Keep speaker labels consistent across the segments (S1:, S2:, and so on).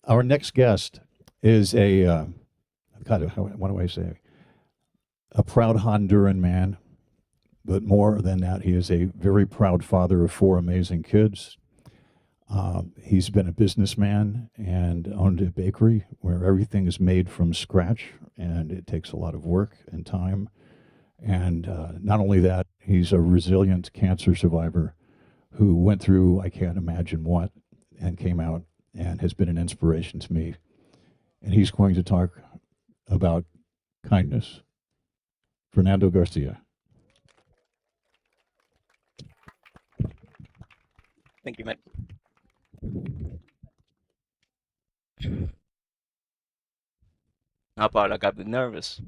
S1: Our next guest is what do I say? A proud Honduran man, but more than that, he is a very proud father of four amazing kids. He's been a businessman and owned a bakery where everything is made from scratch, and it takes a lot of work and time. And not only that, he's a resilient cancer survivor who went through I can't imagine what and came out and has been an inspiration to me. And he's going to talk about kindness. Fernando Garcia.
S2: Thank you, man. How about I got a bit nervous?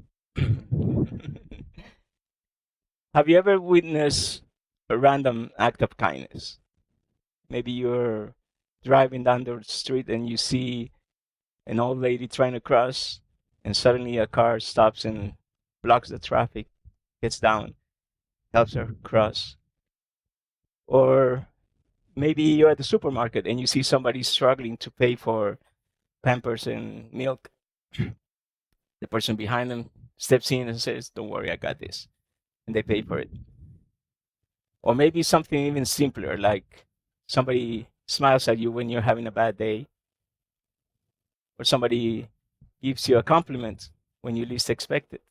S2: Have you ever witnessed a random act of kindness? Maybe you're driving down the street and you see an old lady trying to cross, and suddenly a car stops and blocks the traffic, gets down, helps her cross. Or maybe you're at the supermarket and you see somebody struggling to pay for Pampers and milk. The person behind them steps in and says, "Don't worry, I got this," and they pay for it. Or maybe something even simpler, like somebody smiles at you when you're having a bad day, or somebody gives you a compliment when you least expect it.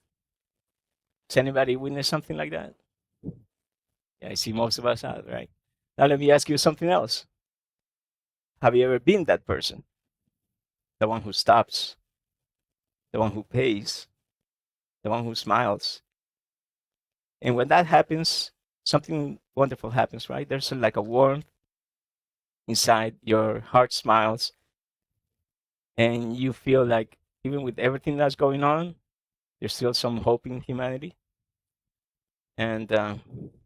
S2: Has anybody witnessed something like that? Yeah, I see most of us have, right? Now let me ask you something else. Have you ever been that person? The one who stops, the one who pays, the one who smiles. And when that happens, something wonderful happens, right? There's like a warmth inside, your heart smiles, and you feel like even with everything that's going on, there's still some hope in humanity. And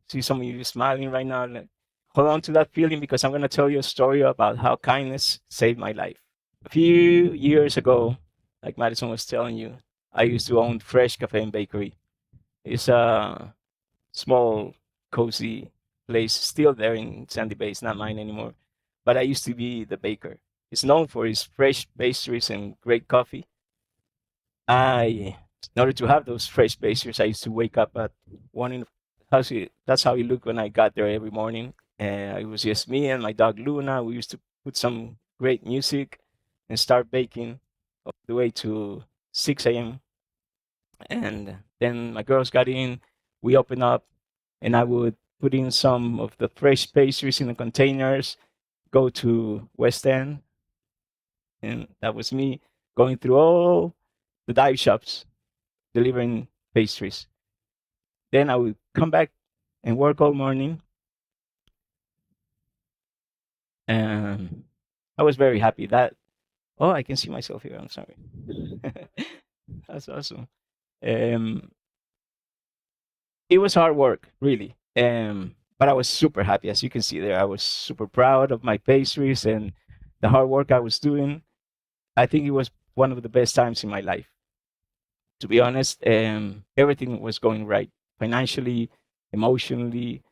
S2: see some of you smiling right now. Like, hold on to that feeling because I'm going to tell you a story about how kindness saved my life. A few years ago, like Madison was telling you, I used to own Fresh Cafe and Bakery. It's a small, cozy place still there in Sandy Bay. It's not mine anymore. But I used to be the baker. It's known for its fresh pastries and great coffee. In order to have those fresh pastries, I used to wake up at one in the, that's how it looked when I got there every morning. It was just me and my dog Luna. We used to put some great music and start baking all the way to 6 a.m. And then my girls got in. We opened up, and I would put in some of the fresh pastries in the containers, go to West End, and that was me going through all the dive shops delivering pastries. Then I would come back and work all morning, and I was very happy that, oh, I can see myself here. I'm sorry. That's awesome. Um, it was hard work, really. But I was super happy, as you can see there. I was super proud of my pastries and the hard work I was doing. I think it was one of the best times in my life. To be honest, everything was going right financially, emotionally,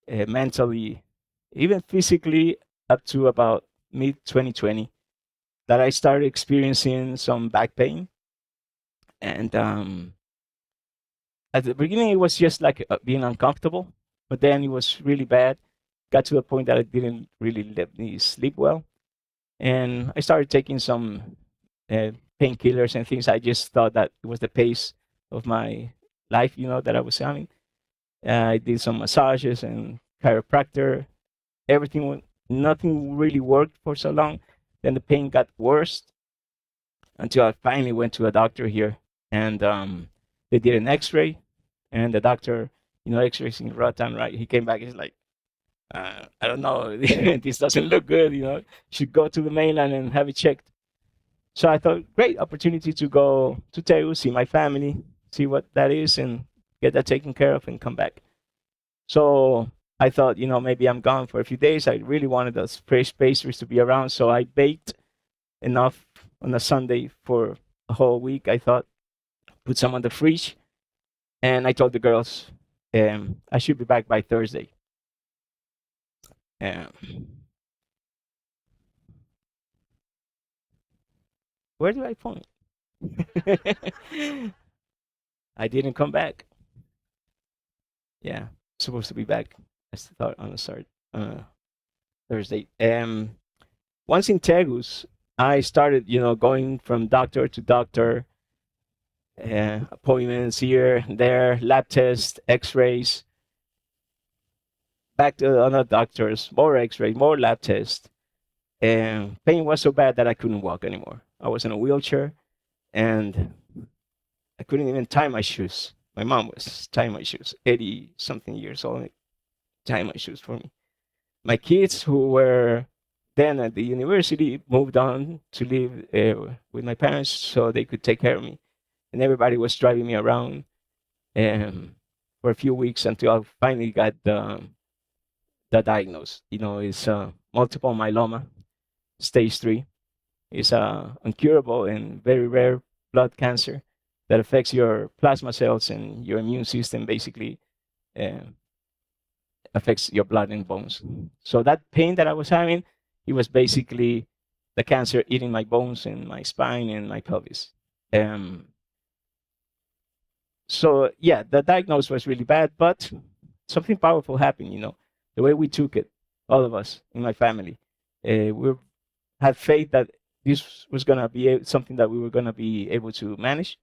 S2: mentally, even physically, up to about mid 2020, that I started experiencing some back pain. And at the beginning, it was just like being uncomfortable, but then it was really bad. Got to the point that it didn't really let me sleep well. And I started taking some uh, painkillers and things. I just thought that it was the pace of my life, that I was having. I did some massages and chiropractor. Nothing really worked for so long. Then the pain got worse until I finally went to a doctor here, and they did an X-ray, and the doctor, X-rays in Roatan, right? He came back. He's like, I don't know, this doesn't look good. Should go to the mainland and have it checked. So I thought, great opportunity to go to Teu, see my family, see what that is, and get that taken care of and come back. So I thought, maybe I'm gone for a few days. I really wanted those fresh pastries to be around, so I baked enough on a Sunday for a whole week. I thought, put some on the fridge, and I told the girls, I should be back by Thursday. Um, Where do I point? I didn't come back. Yeah, supposed to be back. I thought on a start Thursday. Once in Tegus, I started, going from doctor to doctor, appointments here, there, lab tests, X-rays, back to other doctors, more X-ray, more lab tests. And pain was so bad that I couldn't walk anymore. I was in a wheelchair, and I couldn't even tie my shoes. My mom was tying my shoes, 80 something years old, tying my shoes for me. My kids, who were then at the university, moved on to live with my parents so they could take care of me. And everybody was driving me around for a few weeks until I finally got the diagnosis. It's multiple myeloma, stage 3. It's incurable and very rare blood cancer that affects your plasma cells and your immune system, basically affects your blood and bones. So that pain that I was having, it was basically the cancer eating my bones and my spine and my pelvis. So yeah, the diagnosis was really bad, but something powerful happened. The way we took it, all of us in my family, we had faith that this was gonna be something that we were gonna be able to manage.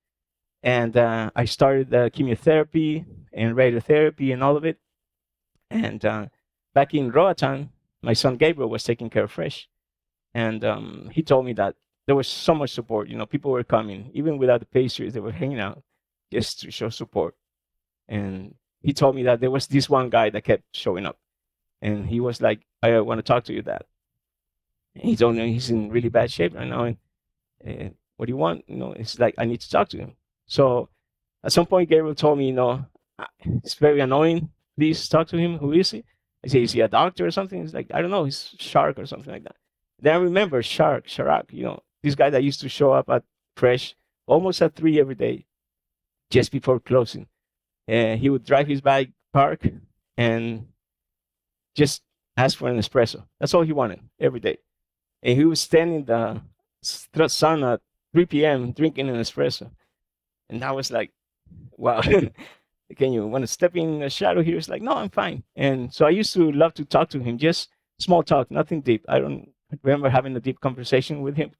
S2: And I started chemotherapy and radiotherapy and all of it. And back in Roatan, my son Gabriel was taking care of Fresh, and he told me that there was so much support. People were coming, even without the pastries, they were hanging out just to show support. And he told me that there was this one guy that kept showing up, and he was like, "I want to talk to you, Dad." And he told me he's in really bad shape right now, and what do you want? It's like, I need to talk to him. So at some point, Gabriel told me, it's very annoying. Please talk to him. Who is he? I say, is he a doctor or something? He's like, I don't know. He's Shark or something like that. Then I remember Sharak, this guy that used to show up at Fresh almost at 3 every day, just before closing. He would drive his bike, park, and just ask for an espresso. That's all he wanted every day. And he was standing in the sun at 3 p.m. drinking an espresso. And I was like, wow, can you want to step in the shadow here? He's like, no, I'm fine. And so I used to love to talk to him, just small talk, nothing deep. I don't remember having a deep conversation with him,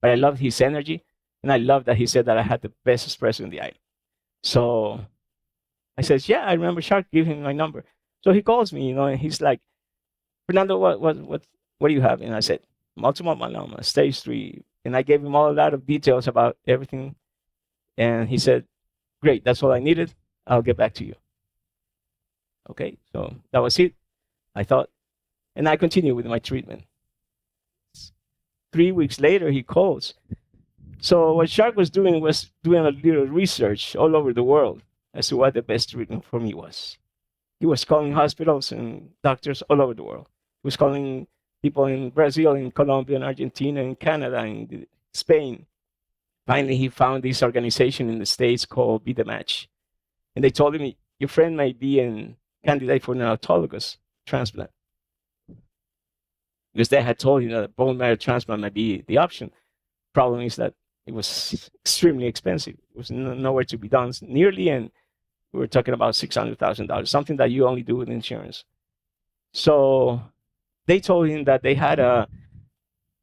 S2: but I loved his energy. And I loved that he said that I had the best espresso in the island. So I said, yeah, I remember Shark, give him my number. So he calls me, and he's like, Fernando, what do you have? And I said, multiple myeloma, stage 3. And I gave him all a lot of details about everything. And he said, great, that's all I needed. I'll get back to you. Okay, so that was it, I thought. And I continued with my treatment. 3 weeks later, he calls. So what Shark was doing a little research all over the world as to what the best treatment for me was. He was calling hospitals and doctors all over the world. He was calling people in Brazil, in Colombia, in Argentina, in Canada, in Spain. Finally, he found this organization in the States called Be the Match. And they told him, your friend might be a candidate for an autologous transplant. Because they had told him that bone marrow transplant might be the option. Problem is that it was extremely expensive. It was nowhere to be done nearly, and we were talking about $600,000, something that you only do with insurance. So they told him that they had a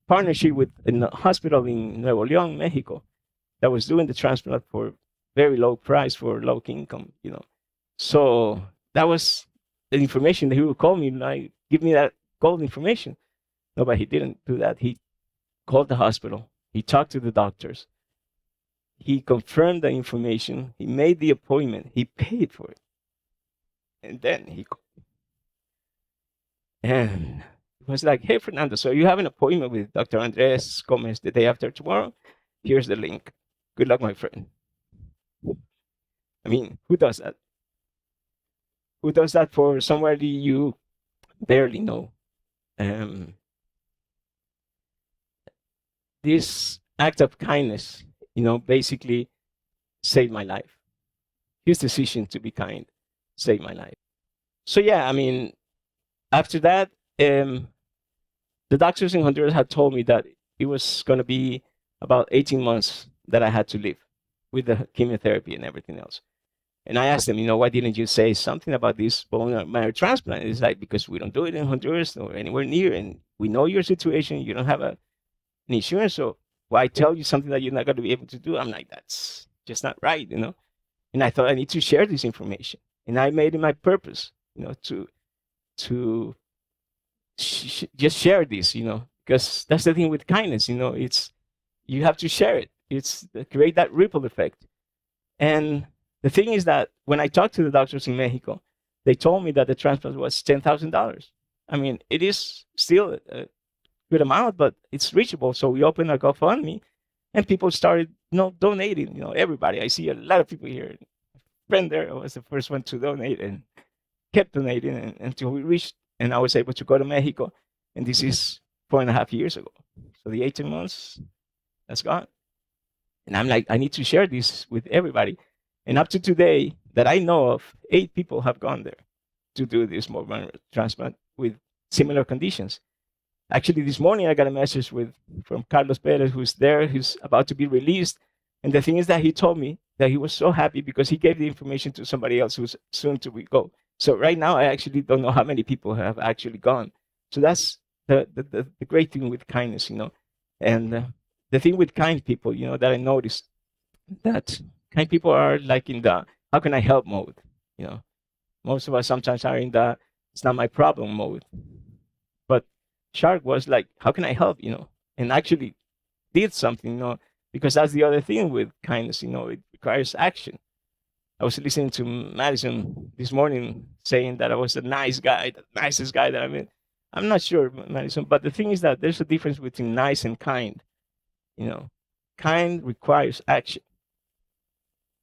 S2: partnership with a hospital in Nuevo León, Mexico, that was doing the transplant for very low price for low income, So that was the information that he would call me, like, give me that gold information. No, but he didn't do that. He called the hospital. He talked to the doctors. He confirmed the information. He made the appointment. He paid for it. And then he called me. And it was like, hey, Fernando, so you have an appointment with Dr. Andres Gomez the day after tomorrow? Here's the link. Good luck, my friend. I mean, who does that? Who does that for somebody you barely know? This act of kindness, basically saved my life. His decision to be kind saved my life. So yeah, I mean, after that, the doctors in Honduras had told me that it was going to be about 18 months that I had to live with the chemotherapy and everything else. And I asked them, why didn't you say something about this bone marrow transplant? It's like, because we don't do it in Honduras or anywhere near, and we know your situation. You don't have an insurance, so why tell you something that you're not going to be able to do? I'm like, that's just not right. And I thought I need to share this information, and I made it my purpose, to just share this, because that's the thing with kindness. It's you have to share it. It's create that ripple effect. And the thing is that when I talked to the doctors in Mexico, they told me that the transplant was $10,000. I mean, it is still a good amount, but it's reachable. So we opened a GoFundMe, and people started, donating. Everybody. I see a lot of people here. A friend there was the first one to donate and kept donating until we reached, and I was able to go to Mexico. And this is 4.5 years ago. So the 18 months, that's gone. And I'm like, I need to share this with everybody. And up to today, that I know of, 8 people have gone there to do this bone marrow transplant with similar conditions. Actually, this morning I got a message from Carlos Perez, who's there, who's about to be released. And the thing is that he told me that he was so happy because he gave the information to somebody else who's soon to go. So right now, I actually don't know how many people have actually gone. So that's the great thing with kindness, And the thing with kind people, that I noticed, that kind people are like in the how can I help mode. Most of us sometimes are in the it's not my problem mode. But Shark was like, how can I help? And actually did something, because that's the other thing with kindness. It requires action. I was listening to Madison this morning saying that I was the nice guy, the nicest guy that I met. I'm not sure, Madison, but the thing is that there's a difference between nice and kind. Kind requires action.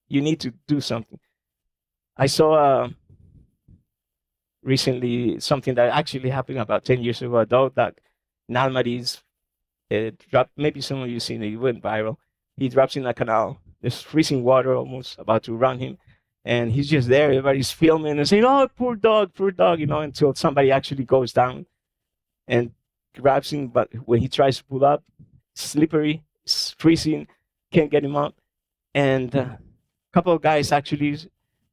S2: You need to do something. I saw recently something that actually happened about 10 years ago. A dog that Nalmaris dropped. Maybe some of you seen it. It went viral. He drops in a canal. There's freezing water almost about to run him. And he's just there. Everybody's filming and saying, oh, poor dog, until somebody actually goes down and grabs him. But when he tries to pull up, it's slippery, it's freezing, can't get him up. And a couple of guys actually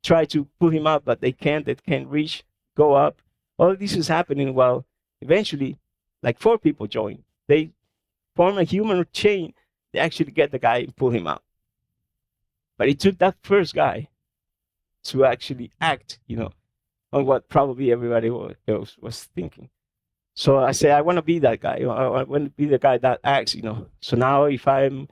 S2: try to pull him up, but they can't reach, go up. All this is happening while eventually, like 4 people join. They form a human chain. They actually get the guy and pull him out. But it took that first guy to actually act, on what probably everybody else was thinking. So I say, I want to be that guy. I want to be the guy that acts, So now if I'm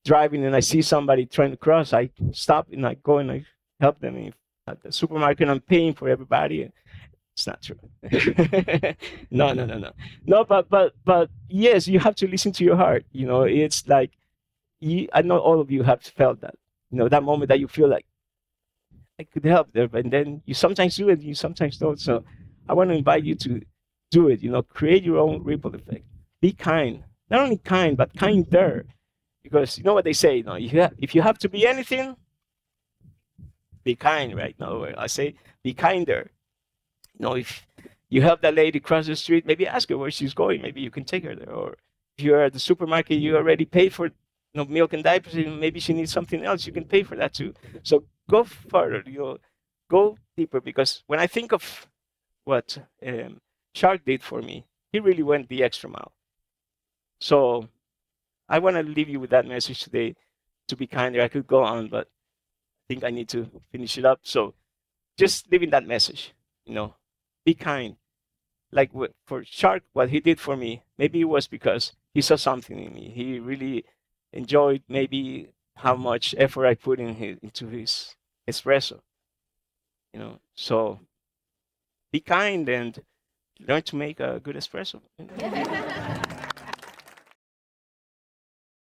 S2: driving and I see somebody trying to cross, I stop and I go and I help them. If at the supermarket, I'm paying for everybody. It's not true. No, but yes, you have to listen to your heart. It's like, I know all of you have felt that. That moment that you feel like, I could help there, but then you sometimes do it, you sometimes don't. So I want to invite you to do it. Create your own ripple effect. Be kind. Not only kind, but kinder. Because you know what they say, if you have to be anything, be kind, right? No, I say be kinder. If you help that lady cross the street, maybe ask her where she's going. Maybe you can take her there. Or if you're at the supermarket, you already paid for milk and diapers, and maybe she needs something else, you can pay for that too. So go further, go deeper. Because when I think of what Shark did for me, he really went the extra mile. So I want to leave you with that message today, to be kinder. I could go on, but I think I need to finish it up. So just leaving that message, be kind. Like for Shark, what he did for me, maybe it was because he saw something in me. He really enjoyed maybe how much effort I put into his espresso. So be kind and learn to make a good espresso.